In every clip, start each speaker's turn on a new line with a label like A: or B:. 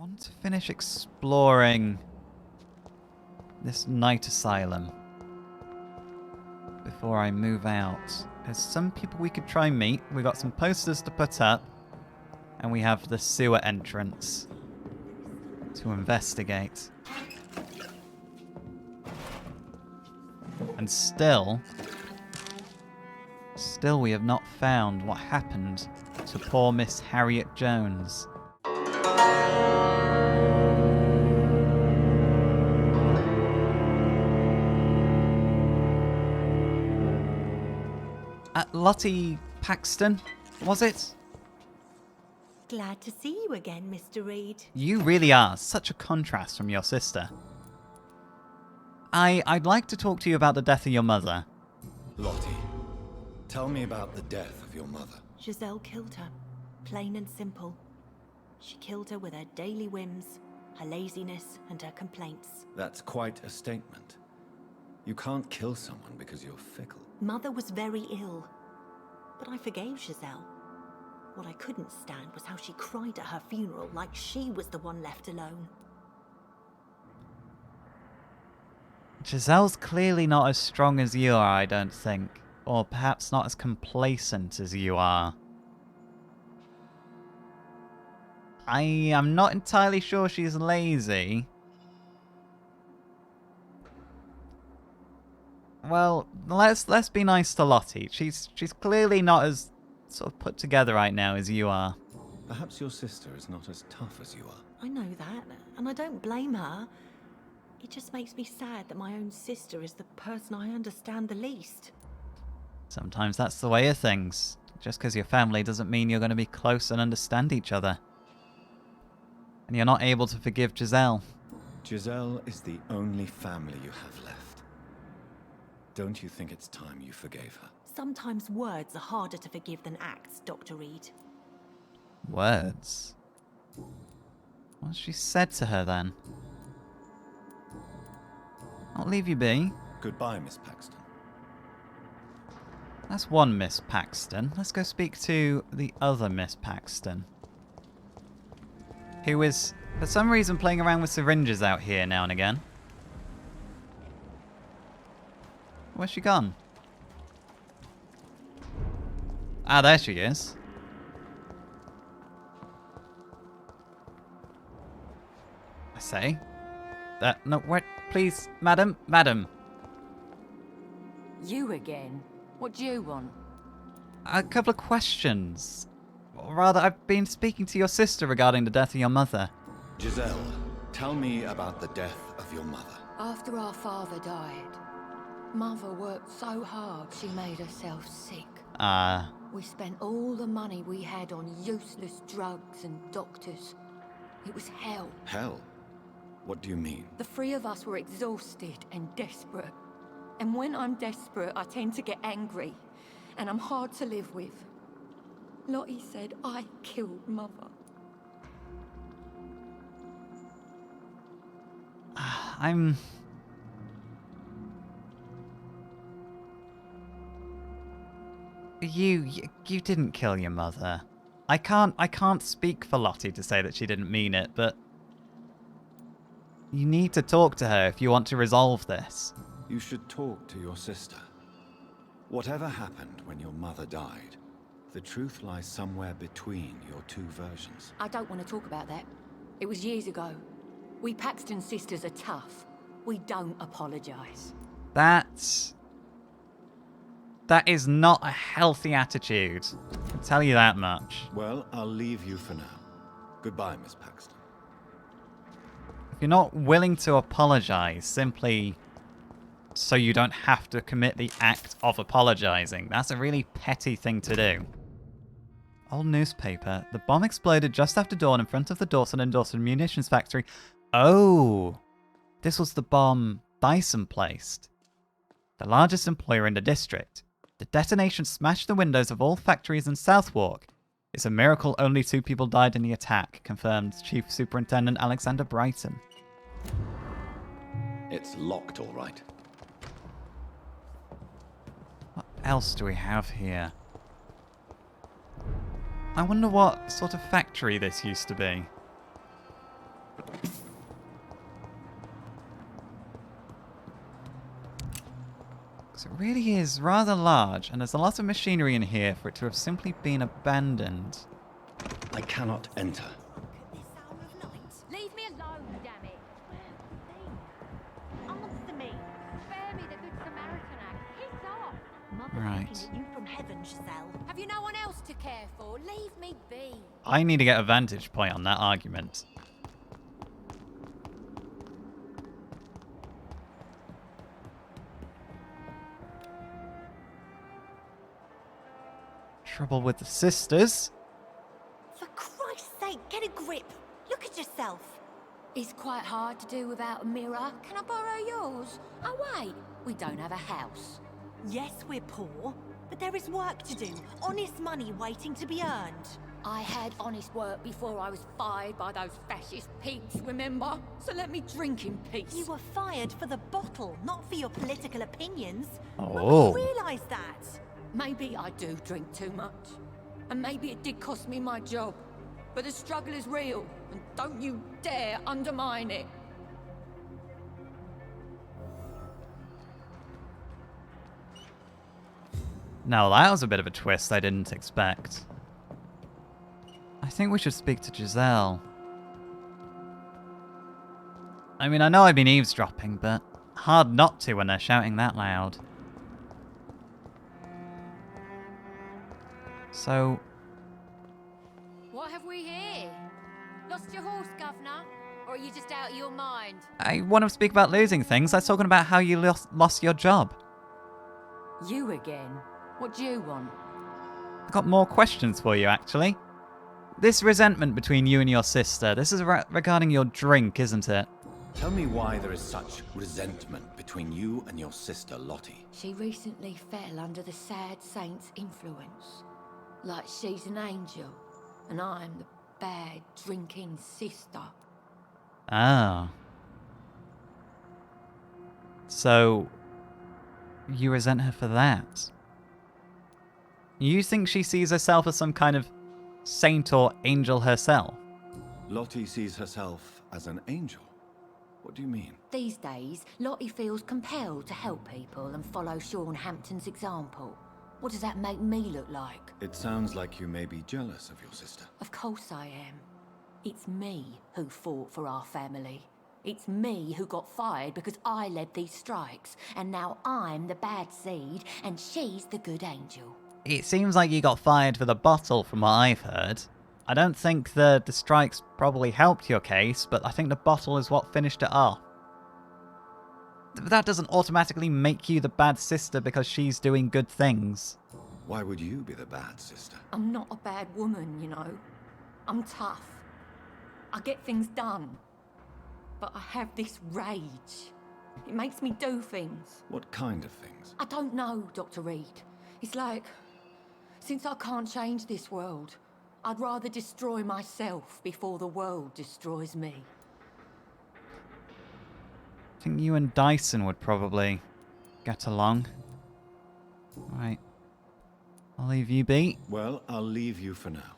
A: want to finish exploring this night asylum before I move out. There's some people we could try and meet. We got some posters to put up, and we have the sewer entrance to investigate. And still we have not found what happened to poor Miss Harriet Jones. Lottie Paxton, was it?
B: Glad to see you again, Mr. Reed.
A: You really are such a contrast from your sister. I'd like to talk to you about the death of your mother.
C: Lottie, tell me about the death of your mother.
B: Giselle killed her, plain and simple. She killed her with her daily whims, her laziness, and her complaints.
C: That's quite a statement. You can't kill someone because you're fickle.
B: Mother was very ill, but I forgave Giselle. What I couldn't stand was how she cried at her funeral like she was the one left alone.
A: Giselle's clearly not as strong as you are, I don't think. Or perhaps not as complacent as you are. I am not entirely sure she's lazy. Well, let's be nice to Lottie. She's clearly not as sort of put together right now as you are.
C: Perhaps your sister is not as tough as you are.
B: I know that, and I don't blame her. It just makes me sad that my own sister is the person I understand the least.
A: Sometimes that's the way of things. Just because you're family doesn't mean you're going to be close and understand each other. And you're not able to forgive Giselle.
C: Giselle is the only family you have left. Don't you think it's time you forgave her?
B: Sometimes words are harder to forgive than acts, Dr. Reed.
A: Words? What's she said to her then? I'll leave you be.
C: Goodbye, Miss Paxton.
A: That's one Miss Paxton. Let's go speak to the other Miss Paxton. Who is, for some reason, playing around with syringes out here now and again. Where's she gone? Ah, there she is. I say. No, wait, please, madam.
D: You again? What do you want?
A: A couple of questions. Or rather, I've been speaking to your sister regarding the death of your mother.
C: Giselle, tell me about the death of your mother.
D: After our father died, Mother worked so hard she made herself sick. We spent all the money we had on useless drugs and doctors. It was hell.
C: Hell? What do you mean?
D: The three of us were exhausted and desperate. And when I'm desperate, I tend to get angry. And I'm hard to live with. Lottie said I killed Mother.
A: You didn't kill your mother. I can't speak for Lottie to say that she didn't mean it, but you need to talk to her if you want to resolve this.
C: You should talk to your sister. Whatever happened when your mother died, the truth lies somewhere between your two versions.
D: I don't want to talk about that. It was years ago. We Paxton sisters are tough. We don't apologise.
A: That is not a healthy attitude. I can tell you that much.
C: Well, I'll leave you for now. Goodbye, Miss Paxton.
A: If you're not willing to apologise simply so you don't have to commit the act of apologising, that's a really petty thing to do. Old newspaper. The bomb exploded just after dawn in front of the Dawson and Dawson munitions factory. Oh! This was the bomb Dyson placed. The largest employer in the district. The detonation smashed the windows of all factories in Southwark. It's a miracle only 2 people died in the attack, confirmed Chief Superintendent Alexander Brighton.
C: It's locked, all right.
A: What else do we have here? I wonder what sort of factory this used to be. So it really is rather large, and there's a lot of machinery in here for it to have simply been abandoned.
C: I cannot enter.
B: This hour of night.
D: Leave me alone, damn it.
B: Answer me.
D: Spare me the Good Samaritan act. Piss off.
B: Mother's
A: Right.
B: looking at you from heaven, Giselle.
D: Have you no one else to care for? Leave me be.
A: I need to get a vantage point on that argument. Trouble with the sisters.
B: For Christ's sake, get a grip. Look at yourself.
D: It's quite hard to do without a mirror. Can I borrow yours? Oh, wait. We don't have a house.
B: Yes, we're poor, but there is work to do. Honest money waiting to be earned.
D: I had honest work before I was fired by those fascist pigs, remember? So let me drink in peace.
B: You were fired for the bottle, not for your political opinions.
A: Oh.
B: When would you realise that?
D: Maybe I do drink too much. And maybe it did cost me my job. But the struggle is real, and don't you dare undermine it.
A: Now that was a bit of a twist I didn't expect. I think we should speak to Giselle. I mean, I know I've been eavesdropping, but hard not to when they're shouting that loud. So,
D: What have we here? Lost your horse, governor? Or are you just out of your mind?
A: I want to speak about losing things. I was talking about how you lost your job.
D: You again? What do you want?
A: I've got more questions for you, actually. This resentment between you and your sister, this is regarding your drink, isn't it?
C: Tell me why there is such resentment between you and your sister, Lottie.
D: She recently fell under the sad saint's influence. Like she's an angel, and I'm the bad drinking sister.
A: Ah. So, you resent her for that? You think she sees herself as some kind of saint or angel herself?
C: Lottie sees herself as an angel. What do you mean?
D: These days, Lottie feels compelled to help people and follow Sean Hampton's example. What does that make me look like?
C: It sounds like you may be jealous of your sister.
D: Of course I am. It's me who fought for our family. It's me who got fired because I led these strikes. And now I'm the bad seed and she's the good angel.
A: It seems like you got fired for the bottle from what I've heard. I don't think the strikes probably helped your case, but I think the bottle is what finished it off. That doesn't automatically make you the bad sister because she's doing good things.
C: Why would you be the bad sister?
D: I'm not a bad woman, you know. I'm tough. I get things done. But I have this rage. It makes me do things.
C: What kind of things?
D: I don't know, Dr. Reed. It's like, since I can't change this world, I'd rather destroy myself before the world destroys me.
A: I think you and Dyson would probably get along. Right. I'll leave you be.
C: Well, I'll leave you for now.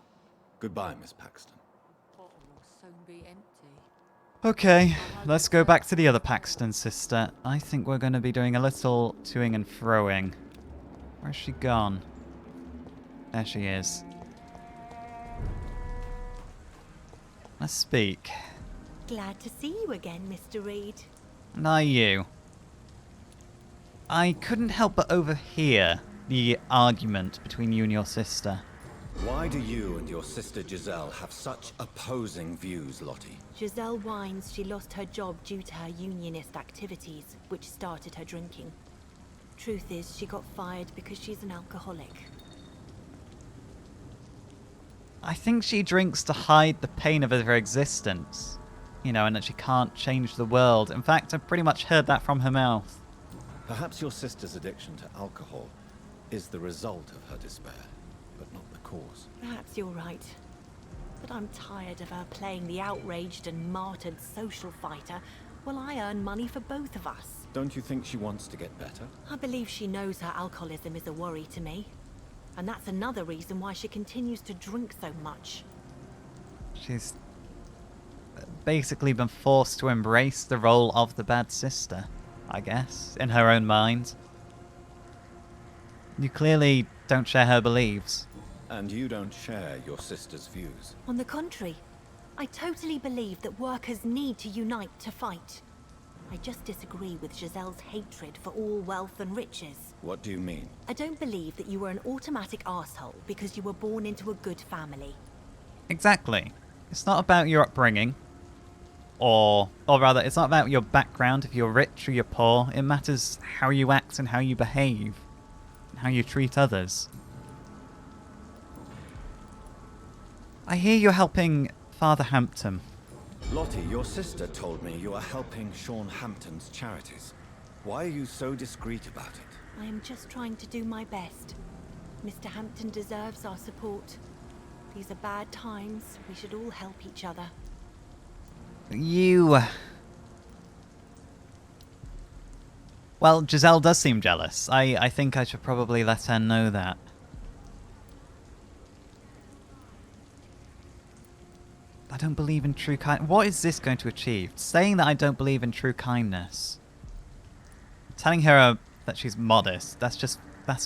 C: Goodbye, Miss Paxton.
D: Bottle will soon be empty.
A: Okay, let's go back to the other Paxton sister. I think we're going to be doing a little toing and froing. Where's she gone? There she is. Let's speak.
B: Glad to see you again, Mr. Reed.
A: Now you. I couldn't help but overhear the argument between you and your sister.
C: Why do you and your sister Giselle have such opposing views, Lottie?
B: Giselle whines she lost her job due to her unionist activities, which started her drinking. Truth is, she got fired because she's an alcoholic.
A: I think she drinks to hide the pain of her existence. You know, and that she can't change the world. In fact, I pretty much heard that from her mouth.
C: Perhaps your sister's addiction to alcohol is the result of her despair, but not the cause.
B: Perhaps you're right. But I'm tired of her playing the outraged and martyred social fighter while I earn money for both of us.
C: Don't you think she wants to get better?
B: I believe she knows her alcoholism is a worry to me. And that's another reason why she continues to drink so much.
A: She's basically been forced to embrace the role of the bad sister, I guess, in her own mind. You clearly don't share her beliefs.
C: And you don't share your sister's views.
B: On the contrary, I totally believe that workers need to unite to fight. I just disagree with Giselle's hatred for all wealth and riches.
C: What do you mean?
B: I don't believe that you were an automatic arsehole because you were born into a good family.
A: Exactly. It's not about your upbringing. Or rather, it's not about your background, if you're rich or you're poor. It matters how you act and how you behave. And how you treat others. I hear you're helping Father Hampton.
C: Lottie, your sister told me you are helping Sean Hampton's charities. Why are you so discreet about it?
B: I am just trying to do my best. Mr. Hampton deserves our support. These are bad times. We should all help each other.
A: You... Well, Giselle does seem jealous. I think I should probably let her know that. I don't believe in true kindness. What is this going to achieve? Saying that I don't believe in true kindness. Telling her that she's modest. That's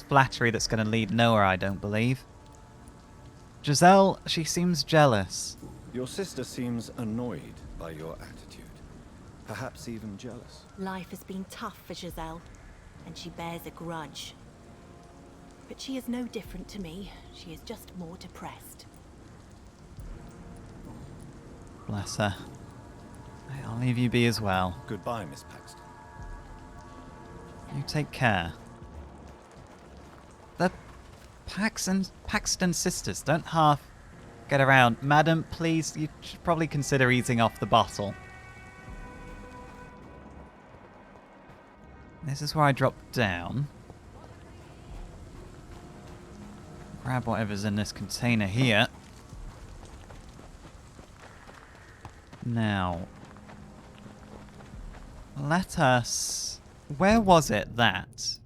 A: flattery that's going to lead nowhere, I don't believe. Giselle, she seems jealous.
C: Your sister seems annoyed by your attitude. Perhaps even jealous.
B: Life has been tough for Giselle, and she bears a grudge. But she is no different to me. She is just more depressed.
A: Bless her. I'll leave you be as well.
C: Goodbye, Miss Paxton.
A: You take care. The Paxton sisters don't half get around. Madam, please, you should probably consider easing off the bottle. This is where I drop down. Grab whatever's in this container here. Now, let us... Where was it that...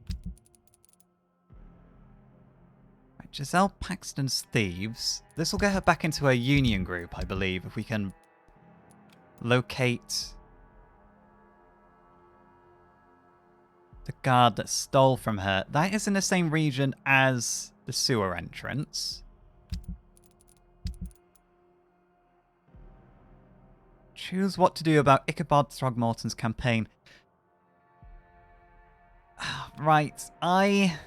A: Right, Giselle Paxton's thieves. This will get her back into her union group, I believe, if we can locate the guard that stole from her. That is in the same region as the sewer entrance. Choose what to do about Ichabod Throgmorton's campaign. Right, I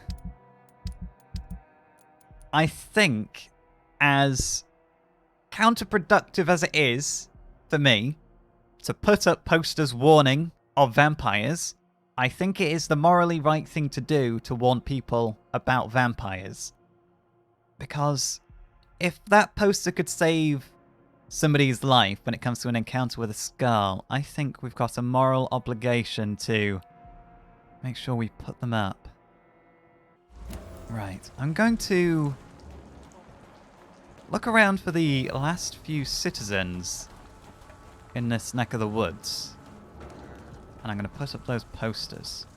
A: think, as counterproductive as it is for me to put up posters warning of vampires, I think it is the morally right thing to do to warn people about vampires. Because if that poster could save somebody's life when it comes to an encounter with a skull, I think we've got a moral obligation to make sure we put them up. Right, I'm going to look around for the last few citizens in this neck of the woods. And I'm going to put up those posters.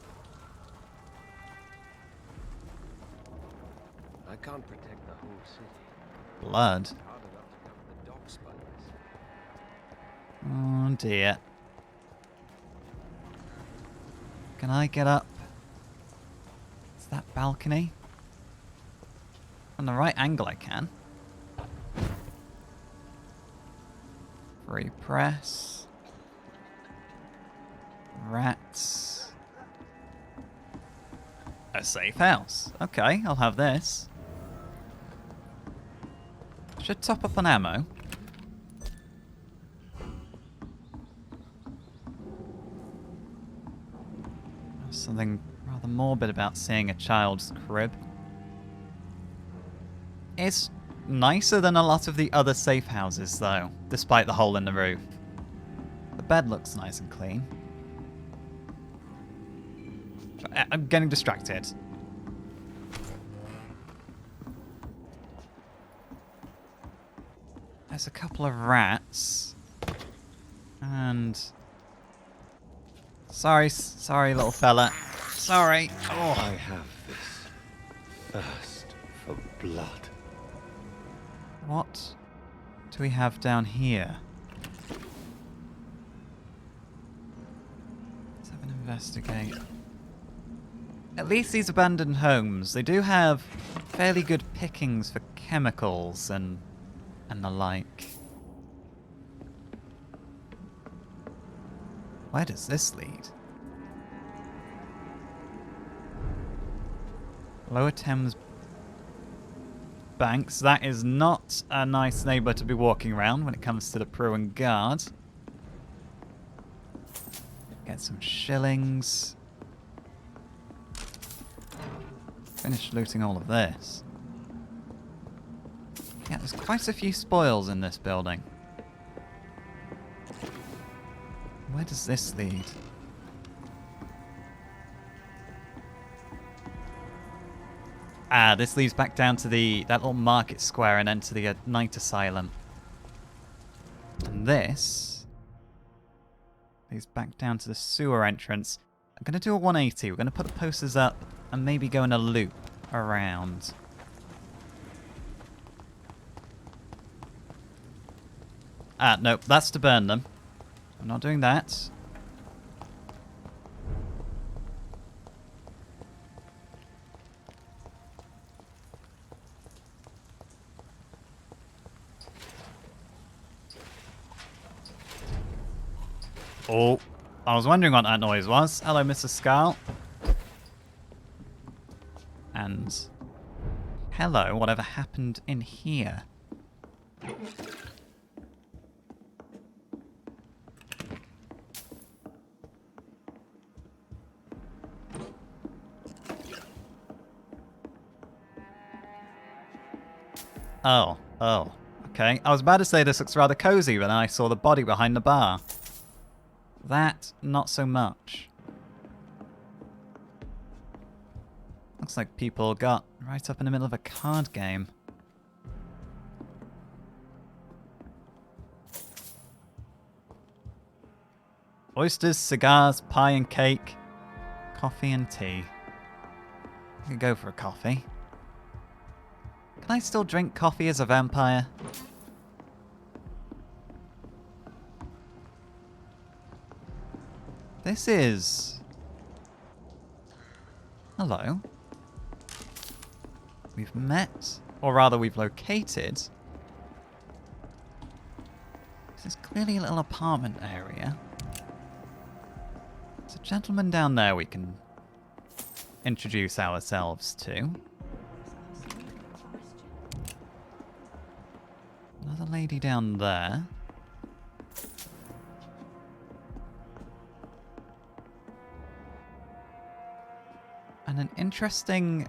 E: I can't protect the whole city.
A: Blood.
E: It's hard enough to cover the docks by myself.
A: Oh dear. Can I get up? Is that balcony? From the right angle I can. Free press. Rats. A safe house. Okay, I'll have this. Should top up on ammo. There's something rather morbid about seeing a child's crib. It's nicer than a lot of the other safe houses, though, despite the hole in the roof. The bed looks nice and clean. I'm getting distracted. There's a couple of rats. And... Sorry, little fella. Sorry. Oh.
C: I have this thirst for blood.
A: What do we have down here? Let's have an investigate. at least these abandoned homes, they do have fairly good pickings for chemicals and the like. Where does this lead? Lower Thames Banks. That is not a nice neighbour to be walking around when it comes to the Pruin Guard. Get some shillings. Finish looting all of this. Yeah, there's quite a few spoils in this building. Where does this lead? Ah, this leads back down to that little market square and then to the night asylum. And this leads back down to the sewer entrance. I'm going to do a 180. We're going to put the posters up and maybe go in a loop around. Ah, nope, that's to burn them. I'm not doing that. Oh, I was wondering what that noise was. Hello, Mr. Scout. And hello, whatever happened in here. Oh, okay. I was about to say this looks rather cozy, but then I saw the body behind the bar. That, not so much. Looks like people got right up in the middle of a card game. Oysters, cigars, pie and cake, coffee and tea. I could go for a coffee. Can I still drink coffee as a vampire? This is... Hello. We've met, or rather we've located. This is clearly a little apartment area. There's a gentleman down there we can introduce ourselves to. Another lady down there. And an interesting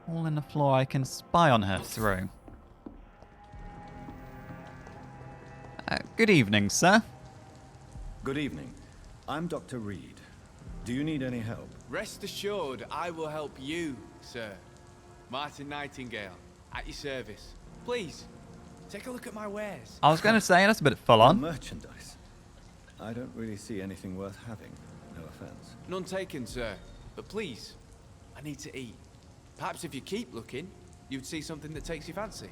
A: hole in the floor I can spy on her through. Good evening, sir.
C: Good evening. I'm Dr. Reed. Do you need any help?
F: Rest assured, I will help you, sir. Martin Nightingale, at your service. Please, take a look at my wares.
A: I was going to say, that's a bit full on.
C: Merchandise. I don't really see anything worth having. No offense.
F: None taken, sir. But please, I need to eat. Perhaps if you keep looking, you'd see something that takes your fancy.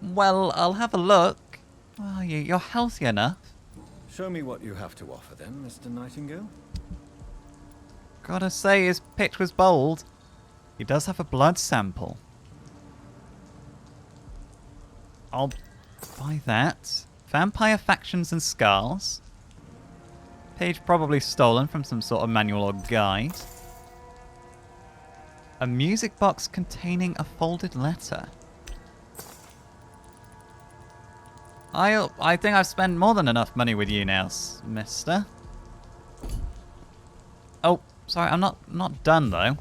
A: Well, I'll have a look. Oh, you're healthy enough.
C: Show me what you have to offer then, Mr. Nightingale.
A: Gotta say, his pitch was bold. He does have a blood sample. I'll buy that. Vampire factions and scars. Page probably stolen from some sort of manual or guide. A music box containing a folded letter. I think I've spent more than enough money with you now, mister. Oh, sorry, I'm not done though.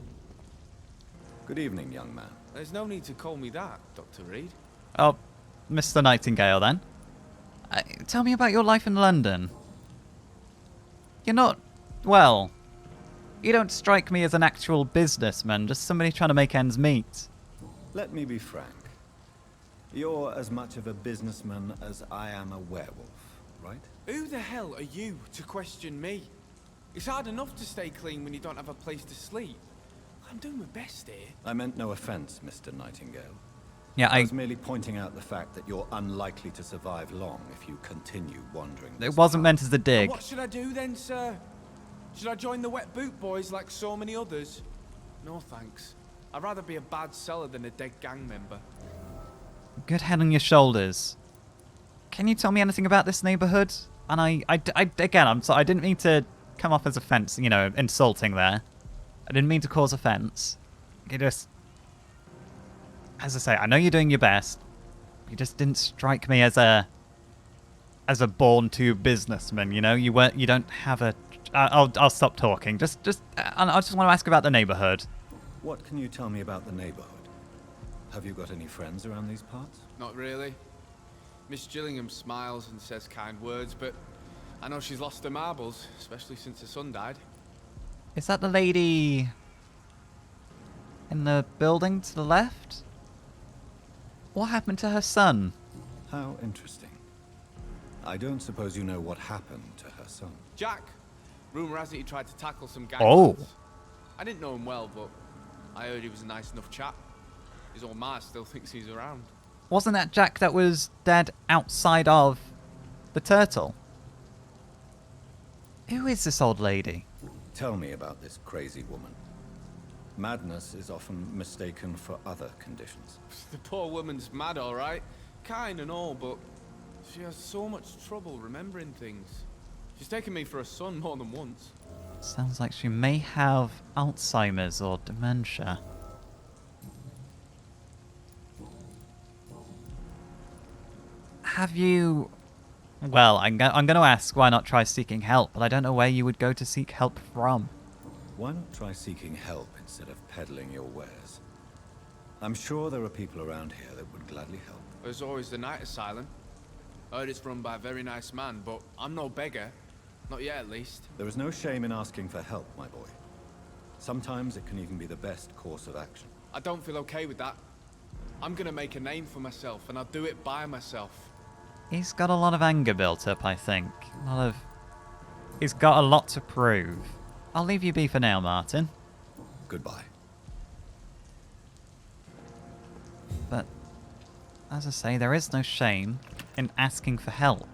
C: Good evening, young man.
F: There's no need to call me that, Dr. Reed.
A: Oh, Mr. Nightingale then. Tell me about your life in London. You're not, well, you don't strike me as an actual businessman, just somebody trying to make ends meet.
C: Let me be frank. You're as much of a businessman as I am a werewolf, right?
F: Who the hell are you to question me? It's hard enough to stay clean when you don't have a place to sleep. I'm doing my best here.
C: I meant no offense, Mr. Nightingale.
A: Yeah,
C: I was merely pointing out the fact that you're unlikely to survive long if you continue wandering.
A: It wasn't meant as a dig.
F: And what should I do then, sir? Should I join the wet boot boys like so many others? No thanks. I'd rather be a bad seller than a dead gang member.
A: Good head on your shoulders. Can you tell me anything about this neighborhood? And again, I'm sorry, I didn't mean to come off as offense, you know, insulting there. I didn't mean to cause offense. You just, as I say, I know you're doing your best. You just didn't strike me as a born-to businessman. You know, you don't have a. I'll stop talking. I just want to ask about the neighborhood.
C: What can you tell me about the neighborhood? Have you got any friends around these parts?
F: Not really. Miss Gillingham smiles and says kind words, but I know she's lost her marbles, especially since her son died.
A: Is that the lady in the building to the left? What happened to her son?
C: How interesting. I don't suppose you know what happened to her son.
F: Jack! Rumour has it he tried to tackle some gang
A: Oh.
F: lads. I didn't know him well, but I heard he was a nice enough chap. His old ma still thinks he's around.
A: Wasn't that Jack that was dead outside of the turtle? Who is this old lady?
C: Tell me about this crazy woman. Madness is often mistaken for other conditions.
F: The poor woman's mad, all right. Kind and all, but she has so much trouble remembering things. She's taken me for a son more than once.
A: Sounds like she may have Alzheimer's or dementia. Have you... Well, I'm going to ask why not try seeking help, but I don't know where you would go to seek help from.
C: Why not try seeking help instead of peddling your wares? I'm sure there are people around here that would gladly help.
F: There's always the night asylum. Heard it's run by a very nice man, but I'm no beggar. Not yet, at least.
C: There is no shame in asking for help, my boy. Sometimes it can even be the best course of action.
F: I don't feel okay with that. I'm gonna make a name for myself, and I'll do it by myself.
A: He's got a lot of anger built up, I think. He's got a lot to prove. I'll leave you be for now, Martin.
C: Goodbye.
A: But, as I say, there is no shame in asking for help.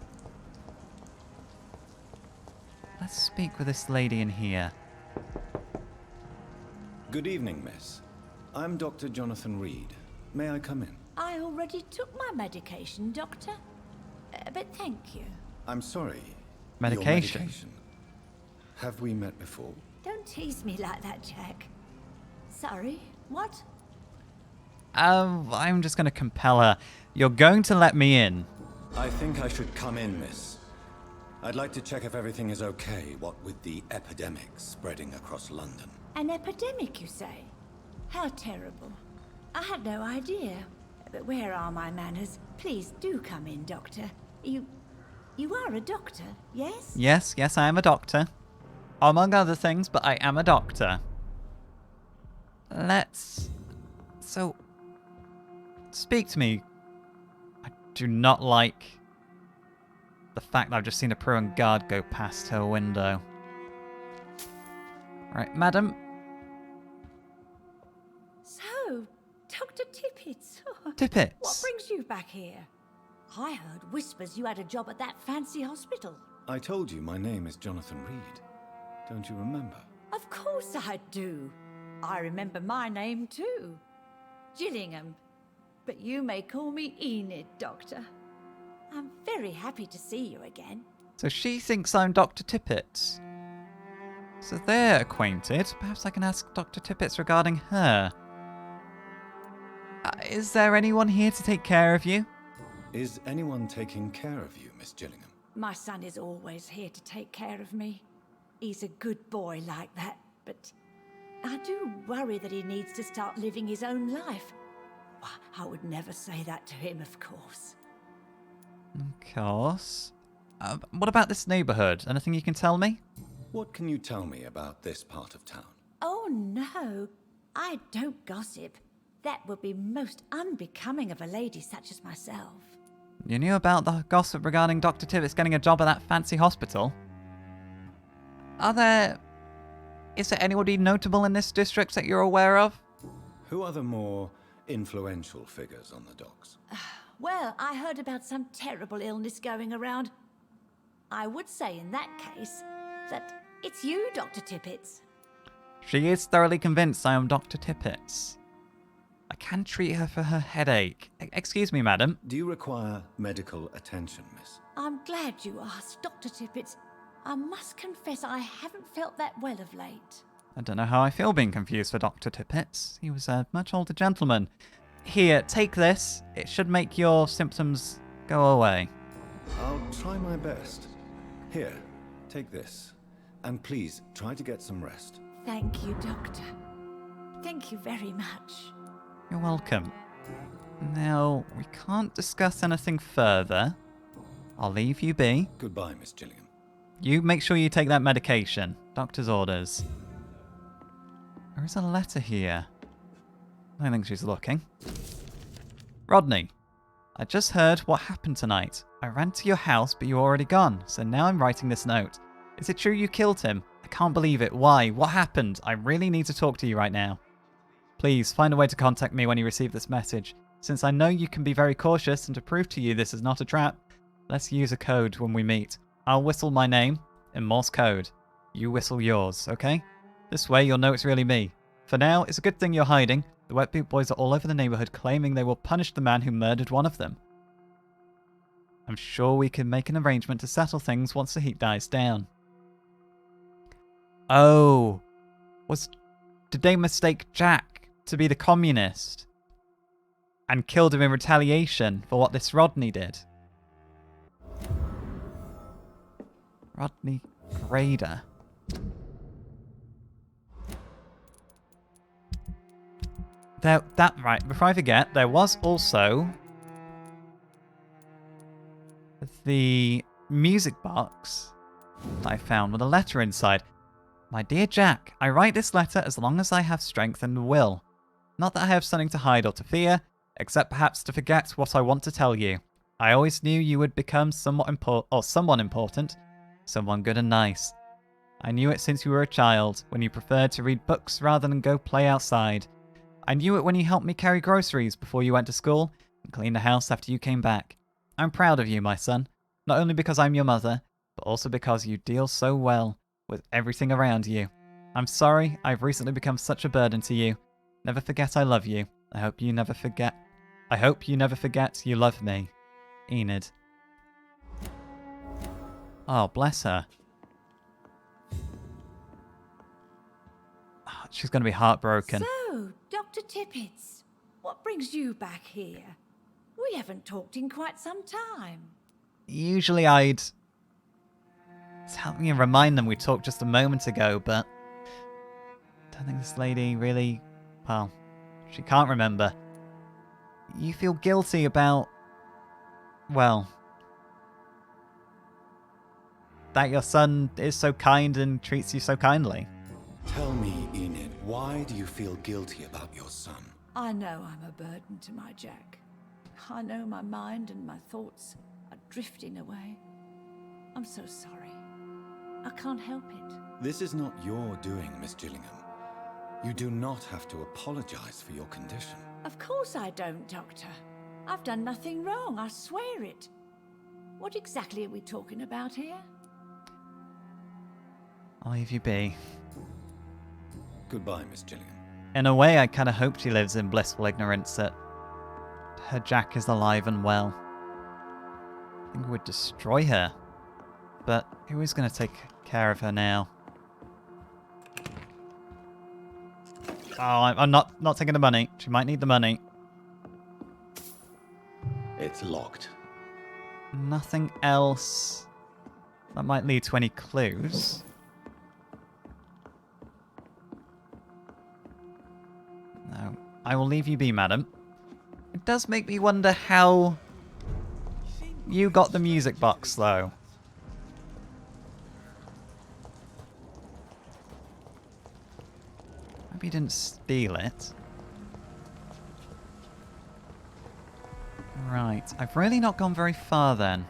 A: Let's speak with this lady in here.
C: Good evening, miss. I'm Dr. Jonathan Reed. May I come in?
G: I already took my medication, Doctor. But thank you.
C: I'm sorry.
A: Medication?
C: Your medication. Have we met before?
G: Don't tease me like that, Jack. Sorry, what?
A: I'm just going to compel her. You're going to let me in.
C: I think I should come in, miss. I'd like to check if everything is okay, what with the epidemic spreading across London.
G: An epidemic, you say? How terrible. I had no idea. But where are my manners? Please do come in, Doctor. You are a doctor, yes?
A: Yes, I am a doctor. Among other things, but I am a doctor. So, speak to me. I do not like the fact that I've just seen a Pruan guard go past her window. Right, madam.
G: So, Dr. Tippett.
A: Tippett.
G: What brings you back here? I heard whispers you had a job at that fancy hospital.
C: I told you my name is Jonathan Reed. Don't you remember?
G: Of course I do. I remember my name too. Gillingham. But you may call me Enid, Doctor. I'm very happy to see you again.
A: So she thinks I'm Dr. Tippett. So they're acquainted. Perhaps I can ask Dr. Tippett regarding her. Is there anyone here to take care of you?
C: Is anyone taking care of you, Miss Gillingham?
G: My son is always here to take care of me. He's a good boy like that, but I do worry that he needs to start living his own life. I would never say that to him, of course.
A: Of course. What about this neighborhood? Anything you can tell me?
C: What can you tell me about this part of town?
G: Oh no, I don't gossip. That would be most unbecoming of a lady such as myself.
A: You knew about the gossip regarding Dr. Tippett's getting a job at that fancy hospital? Is there anybody notable in this district that you're aware of?
C: Who are the more influential figures on the docks?
G: Well, I heard about some terrible illness going around. I would say in that case that It's you, Dr. Tippets.
A: She is thoroughly convinced I am Dr. Tippets. I can treat her for her headache. Excuse me, madam.
C: Do you require medical attention, miss?
G: I'm glad you asked, Dr. Tippets. I must confess I haven't felt that well of late.
A: I don't know how I feel being confused for Dr. Tippets. He was a much older gentleman. Here, take this. It should make your symptoms go away.
C: I'll try my best. Here, take this. And please, try to get some rest.
G: Thank you, Doctor. Thank you very much.
A: You're welcome. Now, we can't discuss anything further. I'll leave you be.
C: Goodbye, Miss Gillingham.
A: You make sure you take that medication. Doctor's orders. There is a letter here. I don't think she's looking. Rodney, I just heard what happened tonight. I ran to your house, but you were already gone, so now I'm writing this note. Is it true you killed him? I can't believe it. Why? What happened? I really need to talk to you right now. Please, find a way to contact me when you receive this message. Since I know you can be very cautious, and to prove to you this is not a trap, let's use a code when we meet. I'll whistle my name in Morse code. You whistle yours, okay? This way you'll know it's really me. For now, it's a good thing you're hiding. The Wet Boot Boys are all over the neighborhood claiming they will punish the man who murdered one of them. I'm sure we can make an arrangement to settle things once the heat dies down. Oh, did they mistake Jack to be the communist and killed him in retaliation for what this Rodney did? Rodney Grader. Right, before I forget, there was also the music box that I found with a letter inside. My dear Jack, I write this letter as long as I have strength and will. Not that I have something to hide or to fear, except perhaps to forget what I want to tell you. I always knew you would become someone important, someone good and nice. I knew it since you were a child, when you preferred to read books rather than go play outside. I knew it when you helped me carry groceries before you went to school and clean the house after you came back. I'm proud of you, my son, not only because I'm your mother, but also because you deal so well with everything around you. I'm sorry I've recently become such a burden to you. Never forget I love you. I hope you never forget you love me. Enid. Oh, bless her. Oh, she's going to be heartbroken.
G: So, Dr. Tippets, what brings you back here? We haven't talked in quite some time.
A: Usually I'd help me remind them we talked just a moment ago, but I don't think this lady really, well, she can't remember. You feel guilty about, well, that your son is so kind and treats you so kindly.
C: Tell me, Enid, why do you feel guilty about your son?
G: I know I'm a burden to my Jack. I know my mind and my thoughts are drifting away. I'm so sorry. I can't help it.
C: This is not your doing, Miss Gillingham. You do not have to apologize for your condition.
G: Of course I don't, Doctor. I've done nothing wrong, I swear it. What exactly are we talking about here?
A: I'll leave you be.
C: Goodbye, Miss Gillingham.
A: In a way, I kind of hope she lives in blissful ignorance that her Jack is alive and well. I think it would destroy her. But who is going to take care of her now? Oh, I'm not taking the money. She might need the money.
C: It's locked.
A: Nothing else that might lead to any clues. No. I will leave you be, madam. It does make me wonder how you got the music box, though. Maybe you didn't steal it. Right, I've really not gone very far then.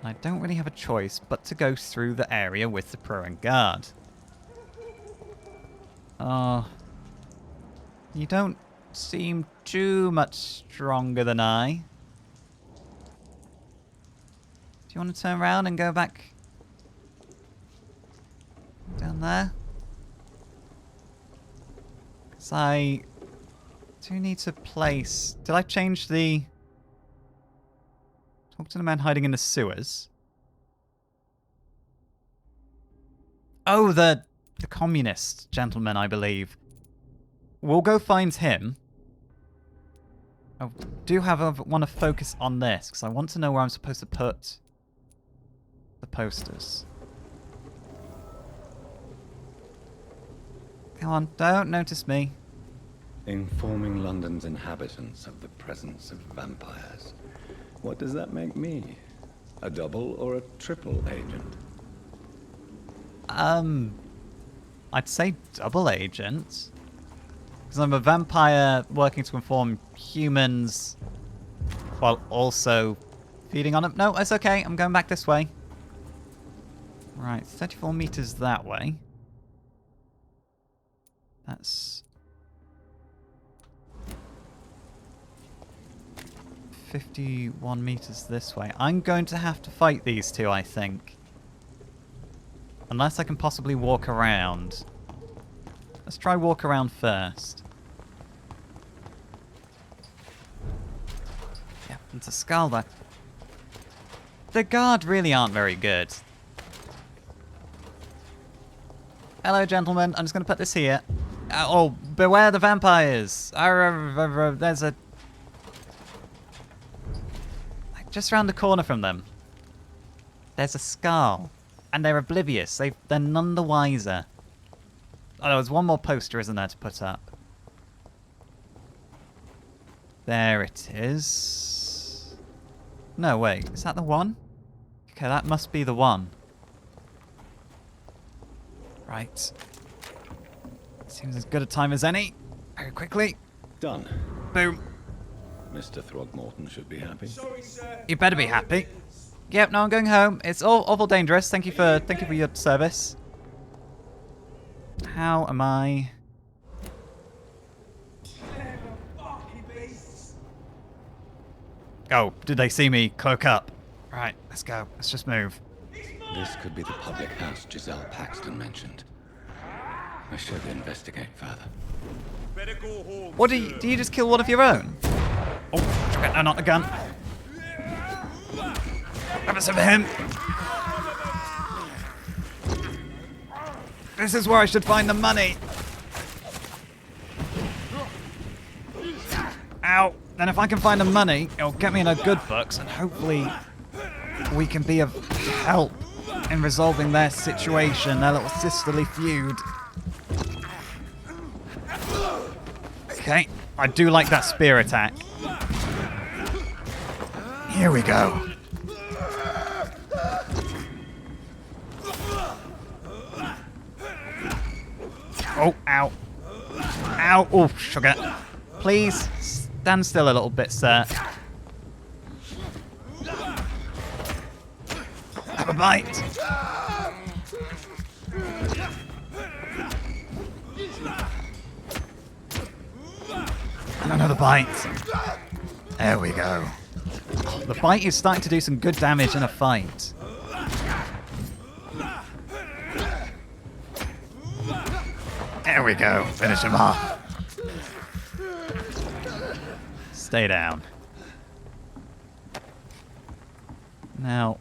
A: I don't really have a choice but to go through the area with the Prowing Guard. You don't seem too much stronger than I. Do you want to turn around and go back? there? Because I do need to place... Did I change the... Talk to the man hiding in the sewers. Oh, the communist gentleman, I believe. We'll go find him. I do want to focus on this, because I want to know where I'm supposed to put the posters. Come on, don't notice me.
C: Informing London's inhabitants of the presence of vampires. What does that make me? A double or a triple agent?
A: I'd say double agent. Because I'm a vampire working to inform humans while also feeding on them. No, it's okay. I'm going back this way. Right, 34 meters that way. That's 51 meters this way. I'm going to have to fight these two, I think. Unless I can possibly walk around. Let's try walk around first. Yeah, it's a skull there. The guard really aren't very good. Hello, gentlemen. I'm just going to put this here. Oh, beware the vampires. There's a... Just around the corner from them. There's a skull. And they're oblivious. They're none the wiser. Oh, there's one more poster, isn't there, to put up? There it is. No, wait. Is that the one? Okay, that must be the one. Right. Seems as good a time as any. Very quickly.
C: Done.
A: Boom.
C: Mr. Throgmorton should be happy.
A: You better be happy. Yep, no, I'm going home. It's awful dangerous. Thank you for your service. How am I? Oh, did they see me cloak up? Right, let's go. Let's just move.
C: This could be the public house Giselle Paxton mentioned. I should investigate further.
A: What do you just kill one of your own? Oh, no, not the gun. Have some of him. This is where I should find the money. Ow. Then if I can find the money, it'll get me in a good books, and hopefully we can be of help in resolving their situation, their little sisterly feud. Okay, I do like that spear attack. Here we go. Oh, ow. Ow. Oh, sugar. Please, stand still a little bit, sir. Have a bite. And another bite. There we go. The bite is starting to do some good damage in a fight. There we go. Finish him off. Stay down. Now,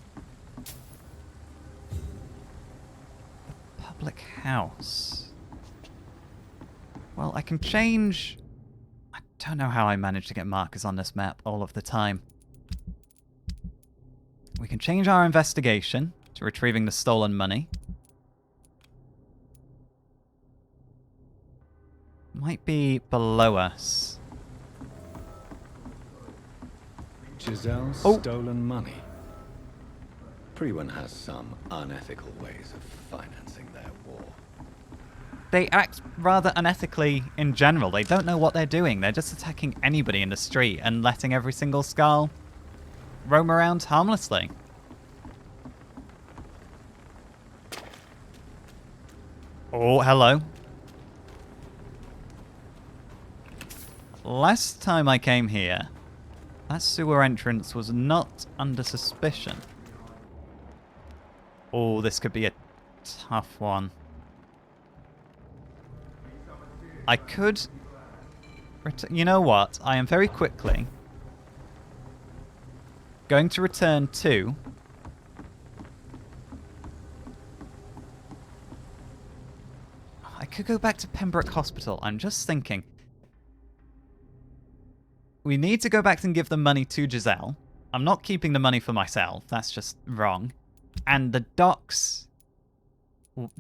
A: the public house. Well, I can change... I don't know how I managed to get markers on this map all of the time. We can change our investigation to retrieving the stolen money. Might be below us.
C: Giselle's stolen money. Priwen has some unethical ways of financing their war.
A: They act rather unethically in general. They don't know what they're doing. They're just attacking anybody in the street and letting every single skull roam around harmlessly. Oh, hello. Last time I came here, that sewer entrance was not under suspicion. Oh, this could be a tough one. I could... You know what? I am very quickly going to return to... I could go back to Pembroke Hospital. I'm just thinking. We need to go back and give the money to Giselle. I'm not keeping the money for myself. That's just wrong. And the docks...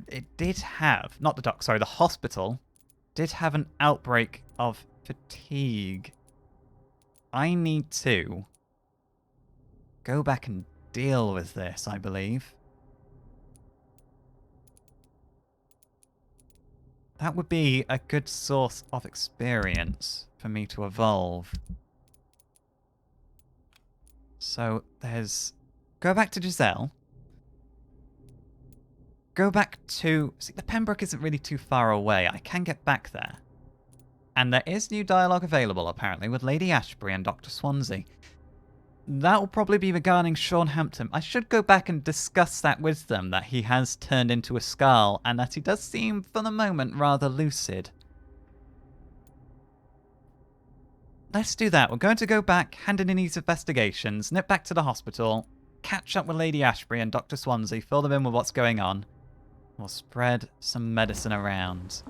A: It did have... Not the docks, sorry. The hospital did have an outbreak of fatigue. I need to go back and deal with this, I believe. That would be a good source of experience for me to evolve. So there's... Go back to Giselle. Go back to... See, the Pembroke isn't really too far away. I can get back there. And there is new dialogue available, apparently, with Lady Ashbury and Dr. Swansea. That will probably be regarding Sean Hampton. I should go back and discuss that with them, that he has turned into a Scarl, and that he does seem, for the moment, rather lucid. Let's do that. We're going to go back, hand in these investigations, nip back to the hospital, catch up with Lady Ashbury and Dr. Swansea, fill them in with what's going on. We'll spread some medicine around.